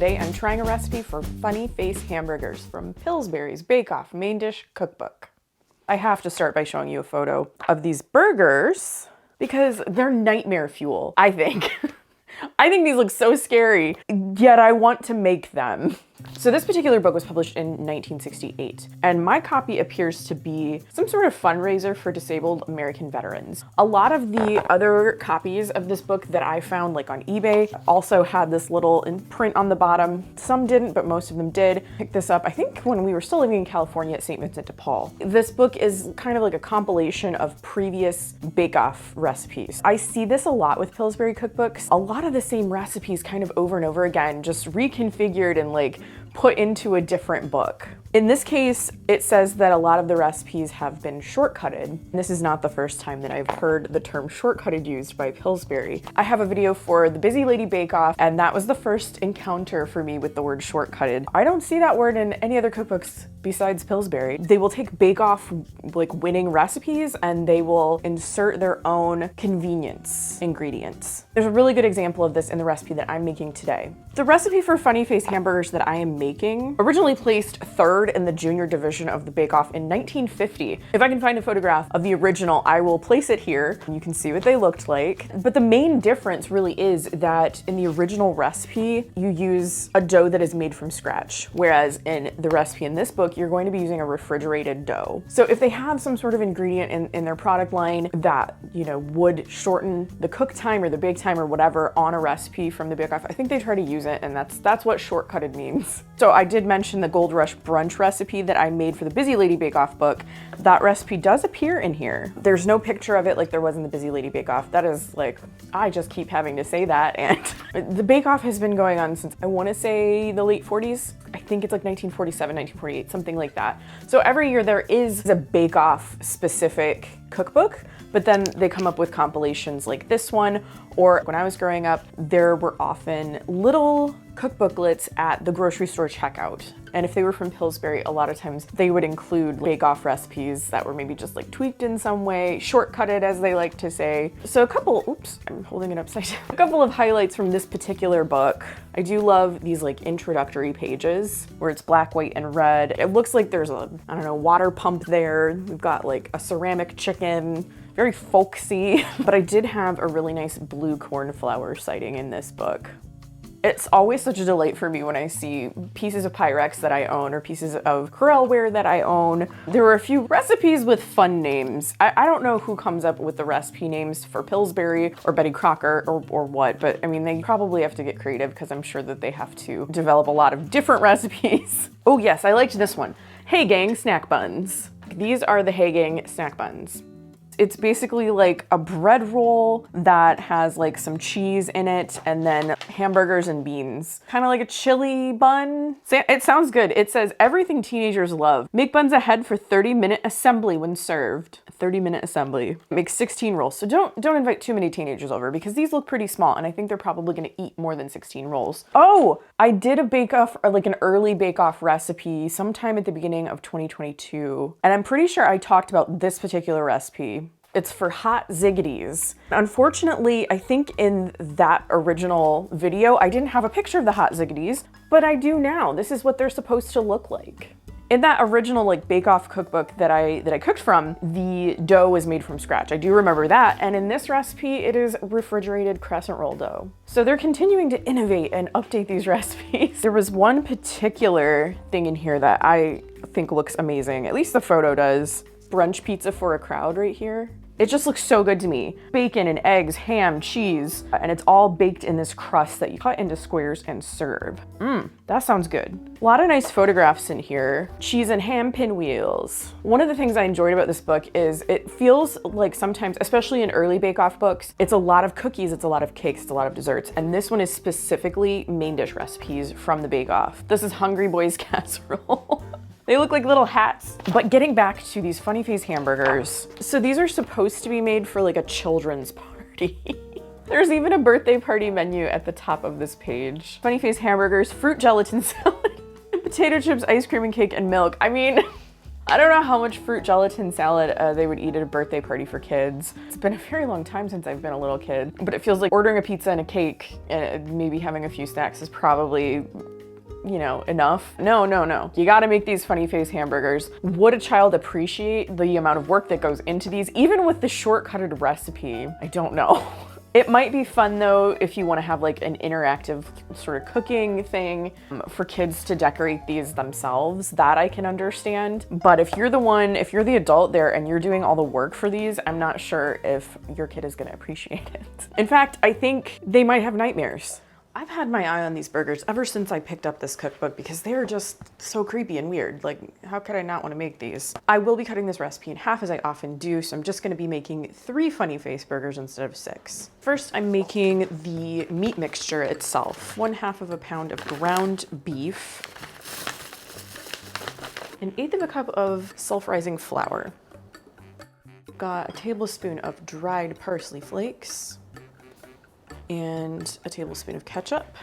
Today I'm trying a recipe for Funny Face Hamburgers from Pillsbury's Bake Off main dish cookbook. I have to start by showing you a photo of these burgers because they're nightmare fuel, I think. I think these look so scary, yet I want to make them. So this particular book was published in 1968, and my copy appears to be some sort of fundraiser for disabled American veterans. A lot of the other copies of this book that I found, like on eBay, also had this little print on the bottom. Some didn't, but most of them did. Pick this up, I think, when we were still living in California at St. Vincent de Paul. This book is kind of like a compilation of previous Bake Off recipes. I see this a lot with Pillsbury cookbooks. A lot of the same recipes kind of over and over again, just reconfigured and like put into a different book. In this case, it says that a lot of the recipes have been shortcutted. This is not the first time that I've heard the term shortcutted used by Pillsbury. I have a video for the Busy Lady Bake Off, and that was the first encounter for me with the word shortcutted. I don't see that word in any other cookbooks besides Pillsbury. They will take Bake Off like winning recipes and they will insert their own convenience ingredients. There's a really good example of this in the recipe that I'm making today. The recipe for Funny Face Hamburgers that I am making originally placed third in the junior division of the Bake Off in 1950. If I can find a photograph of the original, I will place it here and you can see what they looked like. But the main difference really is that in the original recipe, you use a dough that is made from scratch, whereas in the recipe in this book, you're going to be using a refrigerated dough. So if they have some sort of ingredient in their product line that, you know, would shorten the cook time or the bake time or whatever on a recipe from the Bake Off, I think they try to use it, and that's what shortcutted means. So I did mention the Gold Rush brunch recipe that I made for the Busy Lady Bake Off book. That recipe does appear in here. There's no picture of it like there was in the Busy Lady Bake Off. That is like, I just keep having to say that. And the Bake Off has been going on since, I want to say, the late 40s. I think it's like 1947, 1948, something like that. So every year there is a Bake Off specific cookbook, but then they come up with compilations like this one, or when I was growing up, there were often little cookbooklets at the grocery store checkout. And if they were from Pillsbury, a lot of times they would include Bake Off recipes that were maybe just like tweaked in some way, shortcutted as they like to say. So a couple, oops, I'm holding it upside down. A couple of highlights from this particular book. I do love these like introductory pages where it's black, white, and red. It looks like there's a, I don't know, water pump there. We've got like a ceramic chicken, very folksy, but I did have a really nice blue cornflower sighting in this book. It's always such a delight for me when I see pieces of Pyrex that I own or pieces of Corelware that I own. There were a few recipes with fun names. I don't know who comes up with the recipe names for Pillsbury or Betty Crocker or what, but I mean, they probably have to get creative because I'm sure that they have to develop a lot of different recipes. Oh yes, I liked this one. Hey Gang snack buns. These are the Hey Gang snack buns. It's basically like a bread roll that has like some cheese in it and then hamburgers and beans. Kind of like a chili bun. It sounds good. It says everything teenagers love. Make buns ahead for 30-minute assembly when served. 30-minute assembly. Make 16 rolls. So don't invite too many teenagers over because these look pretty small and I think they're probably gonna eat more than 16 rolls. Oh, I did a Bake Off, or like an early Bake Off recipe sometime at the beginning of 2022. And I'm pretty sure I talked about this particular recipe. It's for hot ziggities. Unfortunately, I think in that original video, I didn't have a picture of the hot ziggities, but I do now. This is what they're supposed to look like. In that original like Bake Off cookbook that I cooked from, the dough was made from scratch. I do remember that. And in this recipe, it is refrigerated crescent roll dough. So they're continuing to innovate and update these recipes. There was one particular thing in here that I think looks amazing. At least the photo does. Brunch pizza for a crowd right here. It just looks so good to me. Bacon and eggs, ham, cheese, and it's all baked in this crust that you cut into squares and serve. That sounds good. A lot of nice photographs in here. Cheese and ham pinwheels. One of the things I enjoyed about this book is it feels like sometimes, especially in early Bake Off books, it's a lot of cookies, it's a lot of cakes, it's a lot of desserts. And this one is specifically main dish recipes from the Bake Off. This is Hungry Boys casserole. They look like little hats. But getting back to these Funny Face hamburgers. So these are supposed to be made for like a children's party. There's even a birthday party menu at the top of this page. Funny Face hamburgers, fruit gelatin salad, potato chips, ice cream and cake, and milk. I mean, I don't know how much fruit gelatin salad they would eat at a birthday party for kids. It's been a very long time since I've been a little kid, but it feels like ordering a pizza and a cake and maybe having a few snacks is probably, you know, enough. No, no, no. You gotta make these funny face hamburgers. Would a child appreciate the amount of work that goes into these, even with the shortcutted recipe? I don't know. It might be fun though if you want to have like an interactive sort of cooking thing for kids to decorate these themselves. That I can understand. But if you're the adult there and you're doing all the work for these, I'm not sure if your kid is going to appreciate it. In fact, I think they might have nightmares. I've had my eye on these burgers ever since I picked up this cookbook because they're just so creepy and weird. Like, how could I not want to make these? I will be cutting this recipe in half as I often do, so I'm just going to be making 3 funny face burgers instead of 6. First, I'm making the meat mixture itself. 1/2 pound of ground beef, 1/8 cup of self-rising flour. Got a tablespoon of dried parsley flakes, and a tablespoon of ketchup.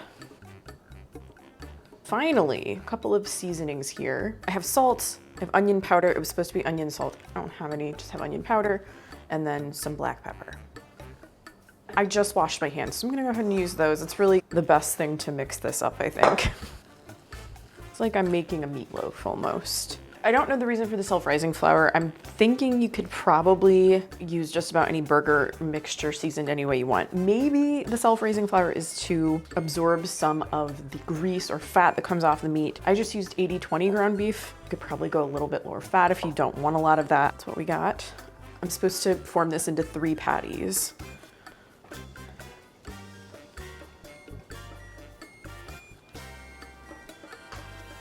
Finally, a couple of seasonings here. I have salt, I have onion powder. It was supposed to be onion salt. I don't have any, just have onion powder, and then some black pepper. I just washed my hands, so I'm gonna go ahead and use those. It's really the best thing to mix this up, I think. It's like I'm making a meatloaf almost. I don't know the reason for the self-rising flour. I'm thinking you could probably use just about any burger mixture seasoned any way you want. Maybe the self-rising flour is to absorb some of the grease or fat that comes off the meat. I just used 80/20 ground beef. You could probably go a little bit lower fat if you don't want a lot of that. That's what we got. I'm supposed to form this into 3 patties.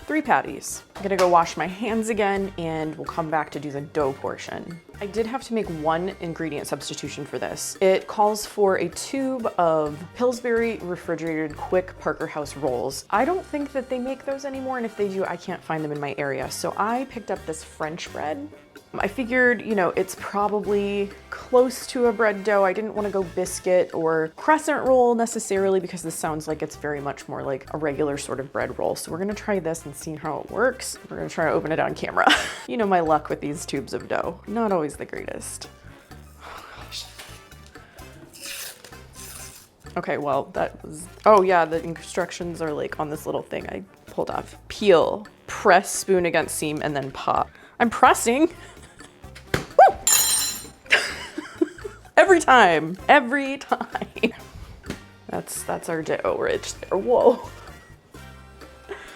Three patties. I'm gonna go wash my hands again and we'll come back to do the dough portion. I did have to make 1 ingredient substitution for this. It calls for a tube of Pillsbury refrigerated quick Parkerhouse rolls. I don't think that they make those anymore, and if they do, I can't find them in my area. So I picked up this French bread. I figured, you know, it's probably close to a bread dough. I didn't want to go biscuit or crescent roll necessarily because this sounds like it's very much more like a regular sort of bread roll. So we're gonna try this and see how it works. We're gonna try to open it on camera. You know my luck with these tubes of dough. Not always the greatest. Oh gosh. Okay, well that was, oh yeah, the instructions are like on this little thing I pulled off. Peel, press spoon against seam, and then pop. I'm pressing. Every time. That's our dough right there. Whoa.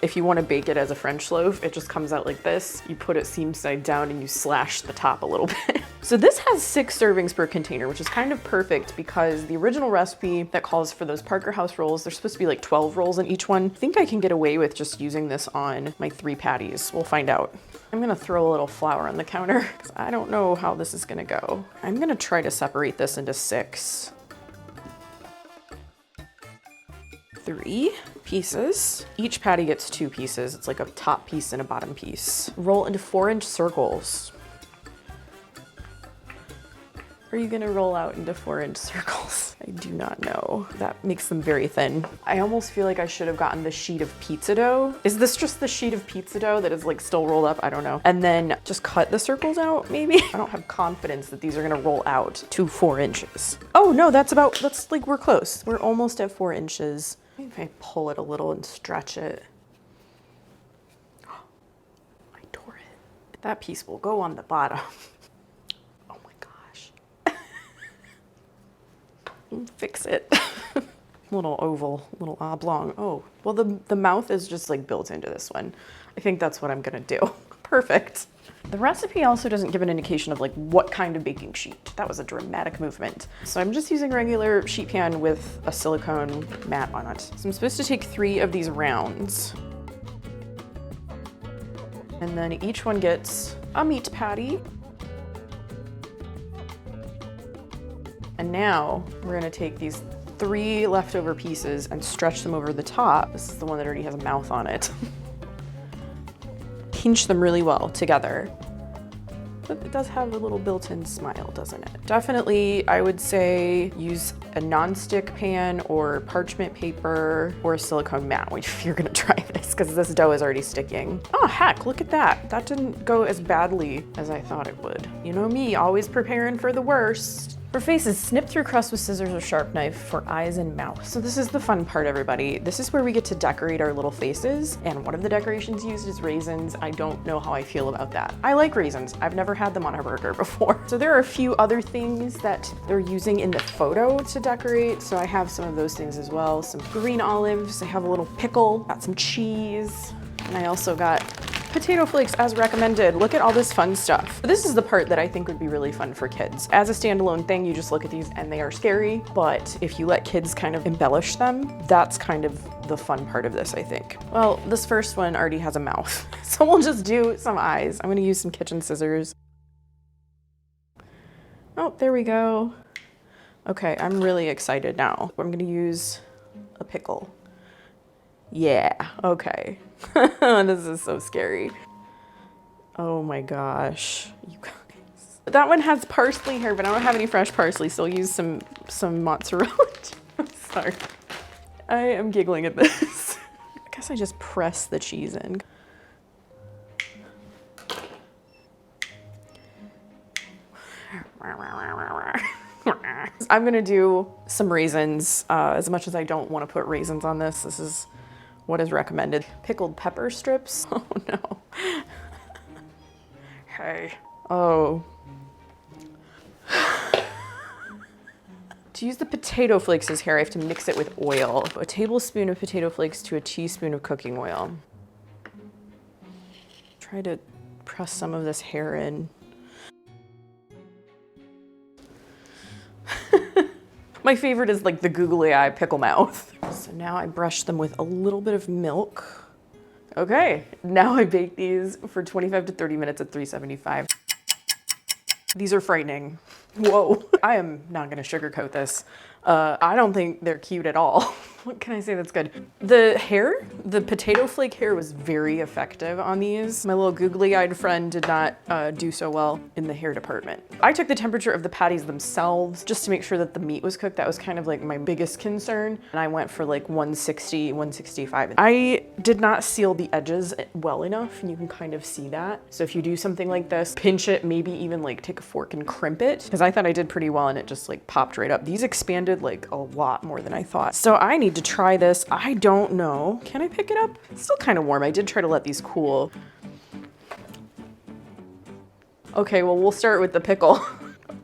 If you want to bake it as a French loaf, it just comes out like this. You put it seam side down and you slash the top a little bit. So this has 6 servings per container, which is kind of perfect because the original recipe that calls for those Parkerhouse rolls, there's supposed to be like 12 rolls in each one. I think I can get away with just using this on my 3 patties. We'll find out. I'm gonna throw a little flour on the counter because I don't know how this is gonna go. I'm gonna try to separate this into 6. 3 pieces. Each patty gets 2 pieces. It's like a top piece and a bottom piece. Roll into 4-inch circles. Are you gonna roll out into 4-inch circles? I do not know. That makes them very thin. I almost feel like I should have gotten the sheet of pizza dough. Is this just the sheet of pizza dough that is like still rolled up? I don't know. And then just cut the circles out maybe? I don't have confidence that these are gonna roll out to 4 inches. Oh no, that's like, we're close. We're almost at 4 inches. Maybe if I pull it a little and stretch it. I tore it. That piece will go on the bottom. Oh my gosh. Fix it. Little oval, little oblong. Oh, well the mouth is just like built into this one. I think that's what I'm gonna do. Perfect. The recipe also doesn't give an indication of like what kind of baking sheet. That was a dramatic movement. So I'm just using regular sheet pan with a silicone mat on it. So I'm supposed to take 3 of these rounds. And then each one gets a meat patty. And now we're gonna take these 3 leftover pieces and stretch them over the top. This is the one that already has a mouth on it. Pinch them really well together. But it does have a little built-in smile, doesn't it? Definitely, I would say use a non-stick pan or parchment paper or a silicone mat if you're gonna try this, because this dough is already sticking. Oh heck, look at that. That didn't go as badly as I thought it would. You know me, always preparing for the worst. For faces, snip through crust with scissors or sharp knife. For eyes and mouth. So this is the fun part, everybody. This is where we get to decorate our little faces. And one of the decorations used is raisins. I don't know how I feel about that. I like raisins. I've never had them on a burger before. So there are a few other things that they're using in the photo to decorate. So I have some of those things as well. Some green olives. I have a little pickle. Got some cheese. And I also got potato flakes as recommended. Look at all this fun stuff. This is the part that I think would be really fun for kids. As a standalone thing, you just look at these and they are scary, but if you let kids kind of embellish them, that's kind of the fun part of this, I think. Well, this first one already has a mouth, so we'll just do some eyes. I'm gonna use some kitchen scissors. Oh, there we go. Okay, I'm really excited now. I'm gonna use a pickle. Yeah, okay. This is so scary. Oh my gosh, you guys. That one has parsley here, but I don't have any fresh parsley, so I'll use some mozzarella. I'm sorry. I am giggling at this. I guess I just press the cheese in. I'm gonna do some raisins. As much as I don't want to put raisins on this, this is what is recommended. Pickled pepper strips. Oh no. Hey. Oh. To use the potato flakes as hair, I have to mix it with oil. A tablespoon of potato flakes to a teaspoon of cooking oil. Try to press some of this hair in. My favorite is like the googly eye pickle mouth. So now I brush them with a little bit of milk. Okay, now I bake these for 25 to 30 minutes at 375. These are frightening. Whoa. I am not gonna sugarcoat this. I don't think they're cute at all. What can I say that's good? The hair, the potato flake hair was very effective on these. My little googly-eyed friend did not do so well in the hair department. I took the temperature of the patties themselves just to make sure that the meat was cooked. That was kind of like my biggest concern. And I went for like 160, 165. I did not seal the edges well enough, and you can kind of see that. So if you do something like this, pinch it, maybe even like take a fork and crimp it, because I thought I did pretty well and it just like popped right up. These expanded like a lot more than I thought. So I need to try this. I don't know. Can I pick it up? It's still kind of warm. I did try to let these cool. Okay, well, we'll start with the pickle.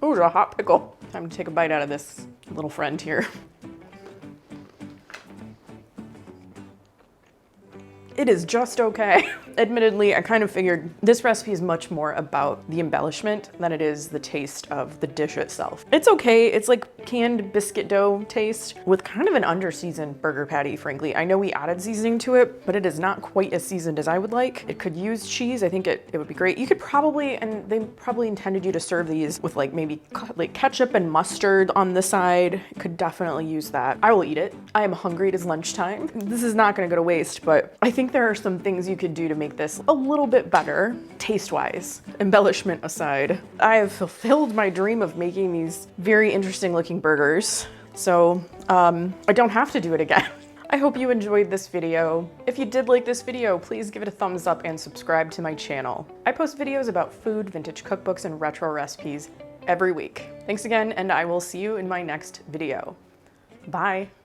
Oh, a hot pickle. Time to take a bite out of this little friend here. It is just okay. Admittedly, I kind of figured this recipe is much more about the embellishment than it is the taste of the dish itself. It's okay. It's like canned biscuit dough taste with kind of an under-seasoned burger patty, frankly. I know we added seasoning to it, but it is not quite as seasoned as I would like. It could use cheese. I think it would be great. You could probably, and they probably intended you to serve these with like maybe like ketchup and mustard on the side. Could definitely use that. I will eat it. I am hungry. It is lunchtime. This is not gonna go to waste, but I think there are some things you could do to make this a little bit better, taste-wise, embellishment aside. I have fulfilled my dream of making these very interesting looking burgers, so I don't have to do it again. I hope you enjoyed this video. If you did like this video, please give it a thumbs up and subscribe to my channel. I post videos about food, vintage cookbooks, and retro recipes every week. Thanks again, and I will see you in my next video. Bye.